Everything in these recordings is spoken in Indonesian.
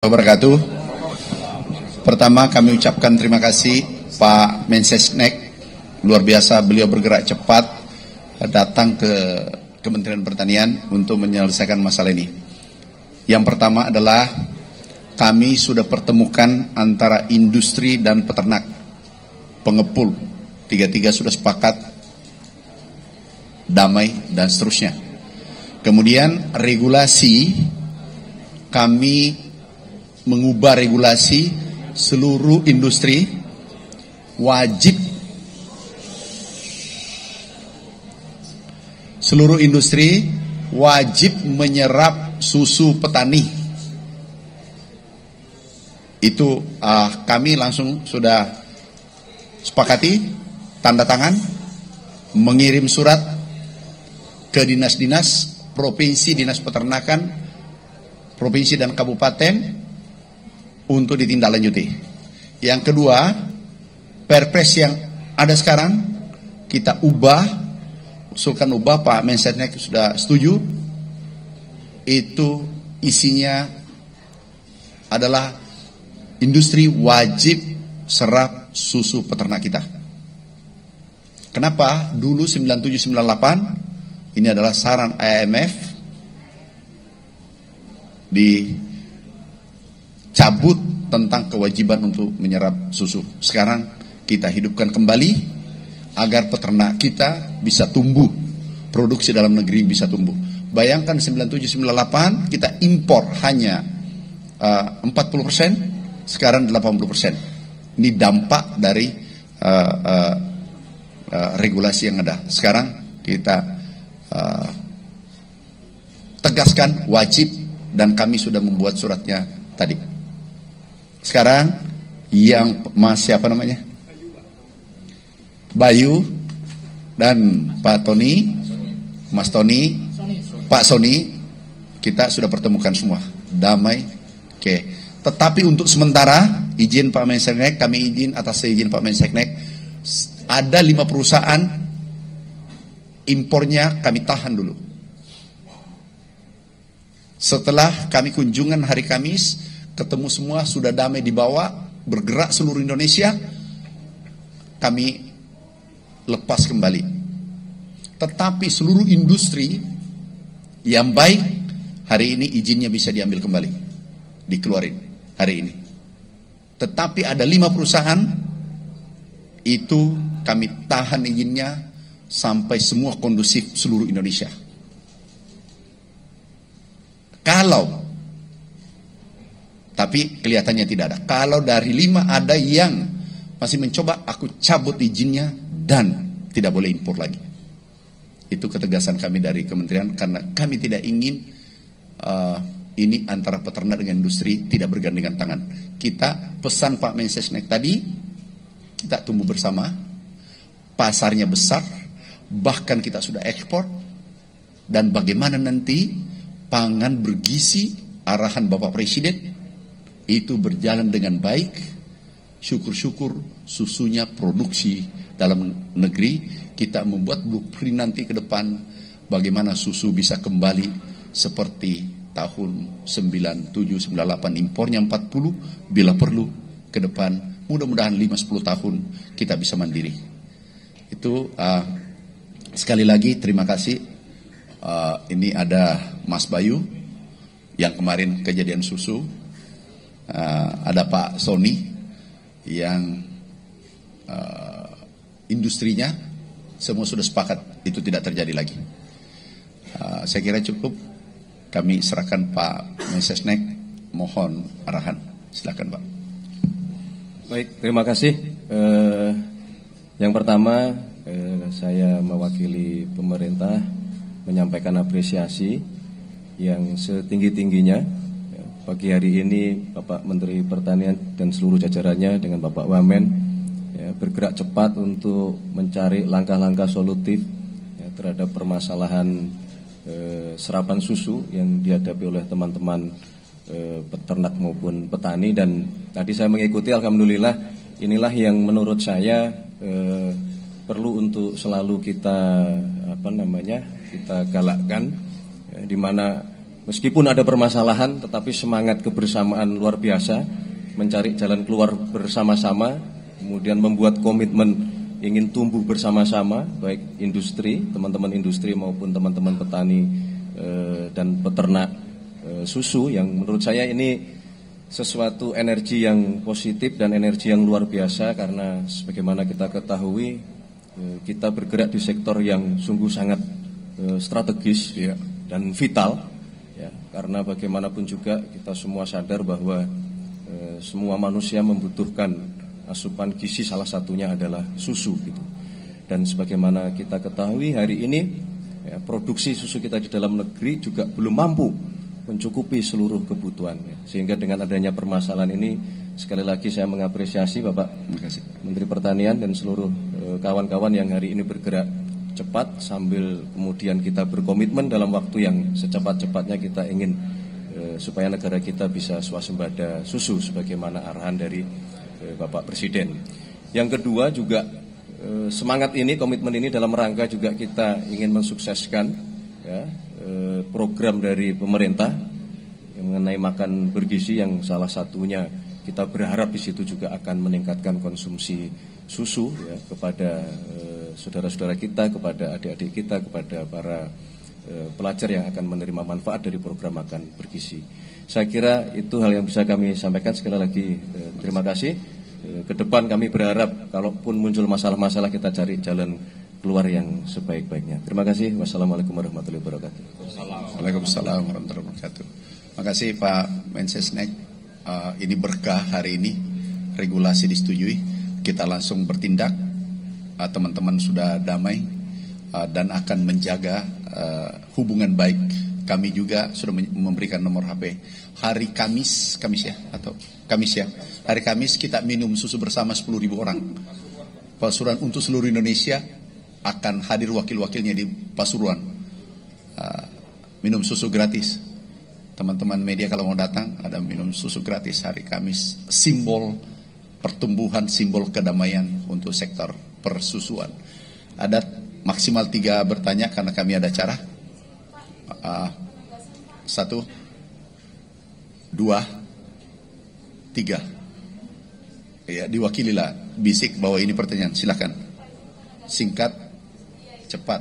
Wabarakatuh. Pertama kami ucapkan terima kasih Pak Mensesnek, luar biasa beliau bergerak cepat datang ke Kementerian Pertanian untuk menyelesaikan masalah ini. Yang pertama adalah kami sudah pertemukan antara industri dan peternak, pengepul, tiga-tiga sudah sepakat, damai dan seterusnya. Kemudian regulasi, kami mengubah regulasi seluruh industri wajib menyerap susu petani. Itu kami langsung sudah sepakati, tanda tangan, mengirim surat ke dinas-dinas provinsi, dinas peternakan provinsi dan kabupaten untuk ditindaklanjuti. Yang kedua, Perpres yang ada sekarang kita usulkan ubah, Pak Mensesnek sudah setuju. Itu isinya adalah industri wajib serap susu peternak kita. Kenapa? Dulu 9798 ini adalah saran IMF dicabut tentang kewajiban untuk menyerap susu. Sekarang kita hidupkan kembali agar peternak kita bisa tumbuh, produksi dalam negeri bisa tumbuh. Bayangkan 9798 kita impor hanya 40%, sekarang 80%. Ini dampak dari regulasi yang ada. Sekarang kita tegaskan wajib, dan kami sudah membuat suratnya tadi. Sekarang yang siapa namanya? Bayu dan Pak Tony, Mas Tony, Pak Sony, kita sudah pertemukan semua, damai. Oke. Tetapi untuk sementara izin Pak Mensesnek, kami izin atas izin Pak Mensesnek, ada 5 perusahaan impornya kami tahan dulu. Setelah kami kunjungan hari Kamis, ketemu semua, sudah damai dibawa, bergerak seluruh Indonesia, kami lepas kembali. Tetapi seluruh industri yang baik, hari ini izinnya bisa diambil kembali, dikeluarin hari ini. Tetapi ada 5 perusahaan, itu kami tahan izinnya sampai semua kondusif seluruh Indonesia. Tapi kelihatannya tidak ada. Kalau dari 5 ada yang masih mencoba, aku cabut izinnya dan tidak boleh impor lagi. Itu ketegasan kami dari kementerian, karena kami tidak ingin ini antara peternak dengan industri tidak bergandengan tangan. Kita pesan Pak Mensesnek tadi, kita tumbuh bersama, pasarnya besar, bahkan kita sudah ekspor, dan bagaimana nanti pangan bergizi, arahan Bapak Presiden, itu berjalan dengan baik. Syukur-syukur susunya produksi dalam negeri. Kita membuat blueprint nanti ke depan, bagaimana susu bisa kembali seperti tahun 97-98, impornya 40, bila perlu ke depan, mudah-mudahan 5-10 tahun kita bisa mandiri. Itu sekali lagi terima kasih. Ini ada Mas Bayu yang kemarin kejadian susu, ada Pak Sony yang industrinya semua sudah sepakat itu tidak terjadi lagi. Saya kira cukup, kami serahkan Pak Mensesnek, mohon arahan. Silakan Pak. Baik, terima kasih. Yang pertama, saya mewakili pemerintah menyampaikan apresiasi yang setinggi-tingginya pagi hari ini Bapak Menteri Pertanian dan seluruh jajarannya dengan Bapak Wamen bergerak cepat untuk mencari langkah-langkah solutif terhadap permasalahan serapan susu yang dihadapi oleh teman-teman peternak maupun petani. Dan tadi saya mengikuti, alhamdulillah inilah yang menurut saya perlu untuk selalu kita kita galakkan, di mana Meskipun ada permasalahan, tetapi semangat kebersamaan luar biasa, mencari jalan keluar bersama-sama, kemudian membuat komitmen ingin tumbuh bersama-sama, baik industri, teman-teman industri maupun teman-teman petani dan peternak susu, yang menurut saya ini sesuatu energi yang positif dan energi yang luar biasa, karena sebagaimana kita ketahui kita bergerak di sektor yang sungguh sangat strategis ya, dan vital ya, karena bagaimanapun juga kita semua sadar bahwa semua manusia membutuhkan asupan gizi, salah satunya adalah susu gitu. Dan sebagaimana kita ketahui hari ini ya, produksi susu kita di dalam negeri juga belum mampu mencukupi seluruh kebutuhan ya. Sehingga dengan adanya permasalahan ini, sekali lagi saya mengapresiasi Bapak Menteri Pertanian dan seluruh kawan-kawan yang hari ini bergerak cepat, sambil kemudian kita berkomitmen dalam waktu yang secepat-cepatnya kita ingin supaya negara kita bisa swasembada susu sebagaimana arahan dari Bapak Presiden. Yang kedua juga semangat ini, komitmen ini dalam rangka juga kita ingin mensukseskan ya, program dari pemerintah yang mengenai makan bergizi, yang salah satunya kita berharap di situ juga akan meningkatkan konsumsi susu ya, kepada saudara-saudara kita, kepada adik-adik kita, kepada para pelajar yang akan menerima manfaat dari program makan bergizi. Saya kira itu hal yang bisa kami sampaikan. Sekali lagi terima kasih. Ke depan kami berharap kalaupun muncul masalah-masalah kita cari jalan keluar yang sebaik-baiknya. Terima kasih. Wassalamualaikum warahmatullahi wabarakatuh. Waalaikumsalam warahmatullahi wabarakatuh. Terima kasih Pak Mensesnek. Ini berkah hari ini, regulasi disetujui, kita langsung bertindak. Teman-teman sudah damai dan akan menjaga hubungan baik. Kami juga sudah memberikan nomor HP. Hari Kamis ya, atau Kamis ya. Hari Kamis kita minum susu bersama 10.000 orang. Pasuruan untuk seluruh Indonesia akan hadir wakil-wakilnya di Pasuruan. Minum susu gratis. Teman-teman media kalau mau datang, ada minum susu gratis hari Kamis. Simbol pertumbuhan, simbol kedamaian untuk sektor persusuan. Ada maksimal 3 bertanya karena kami ada acara. 1, 2, 3. Ya, diwakililah bisik bahwa ini pertanyaan. Silakan. Singkat, cepat.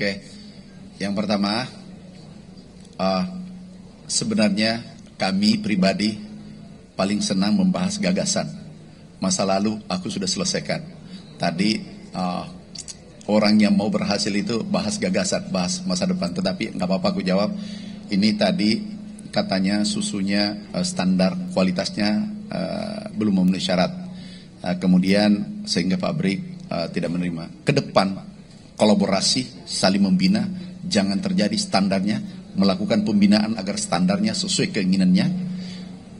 Oke. Yang pertama, sebenarnya kami pribadi paling senang membahas gagasan. Masa lalu aku sudah selesaikan. Tadi orang yang mau berhasil itu bahas gagasan, bahas masa depan. Tetapi nggak apa-apa aku jawab. Ini tadi katanya susunya standar kualitasnya belum memenuhi syarat. Kemudian sehingga pabrik tidak menerima. Ke depan kolaborasi, saling membina, jangan terjadi standarnya, melakukan pembinaan agar standarnya sesuai keinginannya.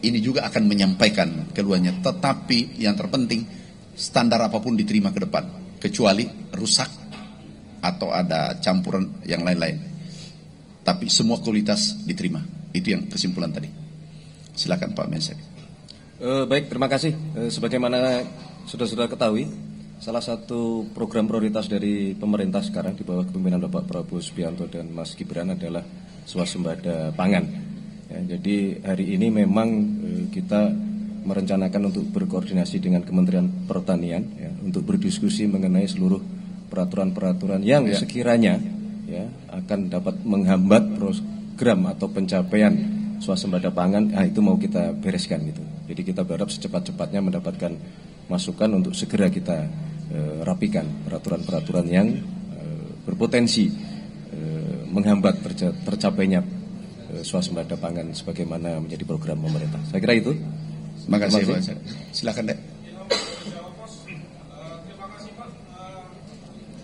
Ini juga akan menyampaikan keluarnya. Tetapi yang terpenting, standar apapun diterima ke depan, kecuali rusak atau ada campuran yang lain-lain. Tapi semua kualitas diterima. Itu yang kesimpulan tadi. Silakan Pak Mensek. Baik, terima kasih. Sebagaimana sudah ketahui, salah satu program prioritas dari pemerintah sekarang di bawah kepemimpinan Bapak Prabowo Subianto dan Mas Gibran adalah swasembada pangan. Ya, jadi hari ini memang kita merencanakan untuk berkoordinasi dengan Kementerian Pertanian ya, untuk berdiskusi mengenai seluruh peraturan-peraturan yang sekiranya ya, akan dapat menghambat program atau pencapaian swasembada pangan. Itu mau kita bereskan gitu. Jadi kita berharap secepat-cepatnya mendapatkan masukan untuk segera kita rapikan peraturan-peraturan yang berpotensi menghambat tercapainya swasembada pangan sebagaimana menjadi program pemerintah. Saya kira itu. Terima kasih Pak. Silakan Dek. Terima kasih Pak.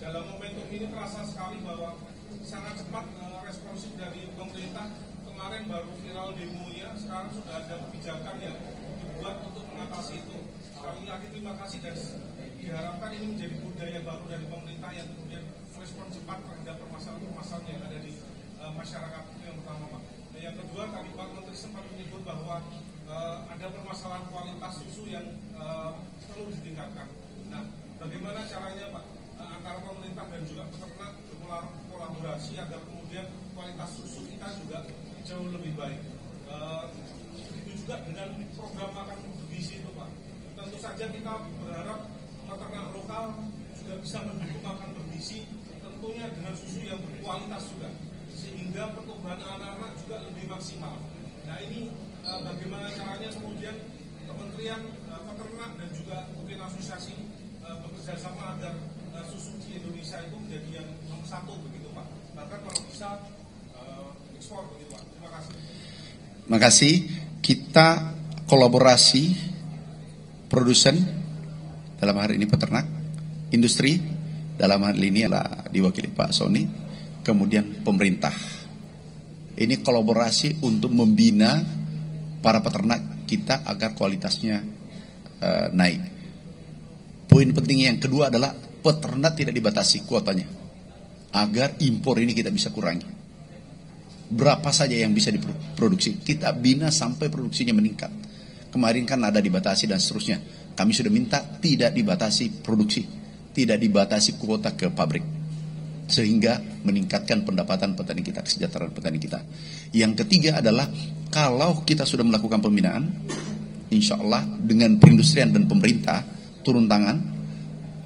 Dalam momentum ini terasa sekali bahwa sangat cepat responsif dari pemerintah. Kemarin baru viral demonya, sekarang sudah ada kebijakan yang dibuat untuk mengatasi itu. Sekali lagi terima kasih dan diharapkan ini menjadi budaya baru dari pemerintah yang kemudian respon cepat terhadap permasalahan-permasalahan yang ada di masyarakat. Itu yang pertama Pak. Dan yang kedua, tadi Pak Menteri sempat menyebut bahwa ada permasalahan kualitas susu yang perlu ditingkatkan. Nah, bagaimana caranya Pak antara pemerintah dan juga peternak berkolaborasi agar kemudian kualitas susu kita juga jauh lebih baik. Itu juga dengan program makan bergizi itu Pak. Tentu saja kita berharap peternak lokal juga bisa mendukung makan bergizi, tentunya dengan susu yang berkualitas juga, sehingga pertumbuhan anak-anak juga lebih maksimal. Nah ini bagaimana caranya kemudian Kementerian Peternak dan juga mungkin asosiasi bekerja sama agar susu di Indonesia itu menjadi yang nomor satu begitu Pak. Bahkan kalau bisa ekspor begitu Pak. Terima kasih. Terima kasih. Kita kolaborasi produsen dalam hari ini peternak, industri dalam hal ini adalah diwakili Pak Sony, kemudian pemerintah. Ini kolaborasi untuk membina para peternak kita agar kualitasnya naik. Poin penting yang kedua adalah peternak tidak dibatasi kuotanya, agar impor ini kita bisa kurangi. Berapa saja yang bisa diproduksi, kita bina sampai produksinya meningkat. Kemarin kan ada dibatasi dan seterusnya. Kami sudah minta tidak dibatasi produksi, tidak dibatasi kuota ke pabrik, sehingga meningkatkan pendapatan petani kita, kesejahteraan petani kita. Yang ketiga adalah kalau kita sudah melakukan pembinaan, insya Allah dengan perindustrian dan pemerintah turun tangan,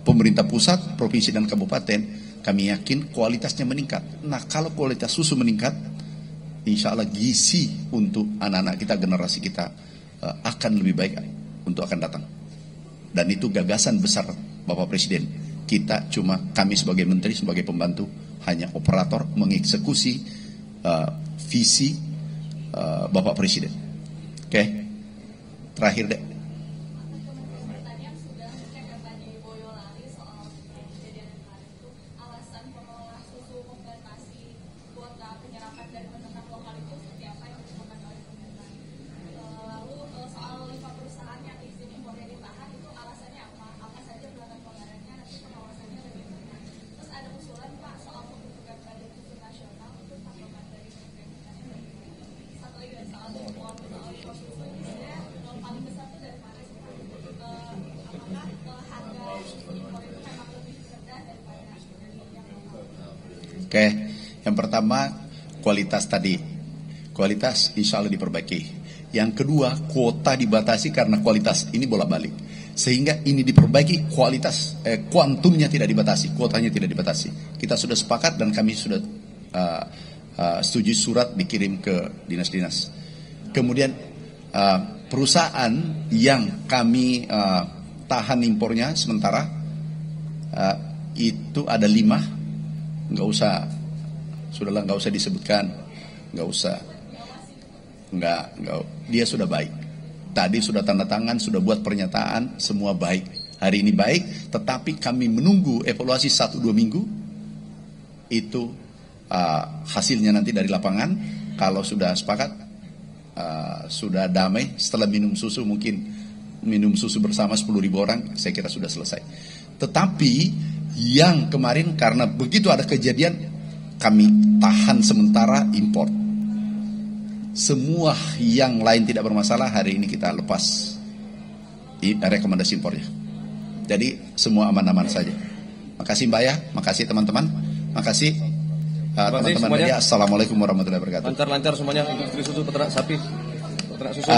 pemerintah pusat, provinsi dan kabupaten, kami yakin kualitasnya meningkat. Nah kalau kualitas susu meningkat, insya Allah gizi untuk anak-anak kita, generasi kita akan lebih baik untuk akan datang. Dan itu gagasan besar Bapak Presiden. Kita cuma, kami sebagai menteri, sebagai pembantu, hanya operator mengeksekusi visi Bapak Presiden. Oke, terakhir deh. Oke, yang pertama kualitas tadi, kualitas insya Allah diperbaiki. Yang kedua kuota dibatasi karena kualitas ini bolak-balik, sehingga ini diperbaiki kualitas, kuantumnya tidak dibatasi, kuotanya tidak dibatasi. Kita sudah sepakat dan kami sudah setuju surat dikirim ke dinas-dinas. Kemudian perusahaan yang kami tahan impornya sementara itu ada 5. Nggak usah, sudahlah nggak usah disebutkan, nggak usah, nggak, dia sudah baik. Tadi sudah tanda tangan, sudah buat pernyataan, semua baik. Hari ini baik, tetapi kami menunggu evaluasi 1-2 minggu, itu hasilnya nanti dari lapangan. Kalau sudah sepakat, sudah damai, setelah minum susu mungkin minum susu bersama 10.000 orang, saya kira sudah selesai. Tetapi yang kemarin karena begitu ada kejadian, kami tahan sementara impor. Semua yang lain tidak bermasalah, hari ini kita lepas rekomendasi impornya. Jadi semua aman-aman saja. Makasih Mbak ya, makasih teman-teman, makasih teman-teman media. Assalamualaikum warahmatullahi wabarakatuh. Lancar-lancar semuanya industri susu, peternak sapi, peternak susu.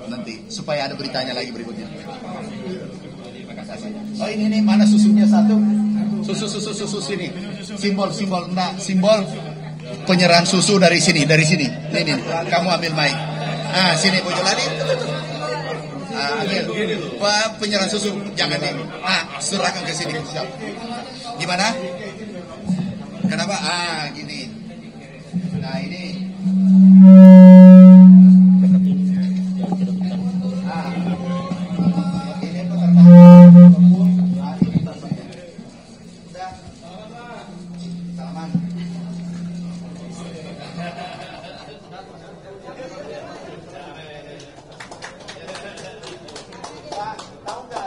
Nanti supaya ada beritanya lagi berikutnya. Oh ini mana susunya satu? Susu sini. Simbol enggak, simbol penyerahan susu dari sini. Ini kamu ambil mic. Sini Bojolali. Ambil. Penyerahan susu jangan ini. Serahkan ke sini. Siap. Gimana? Kenapa? Gini.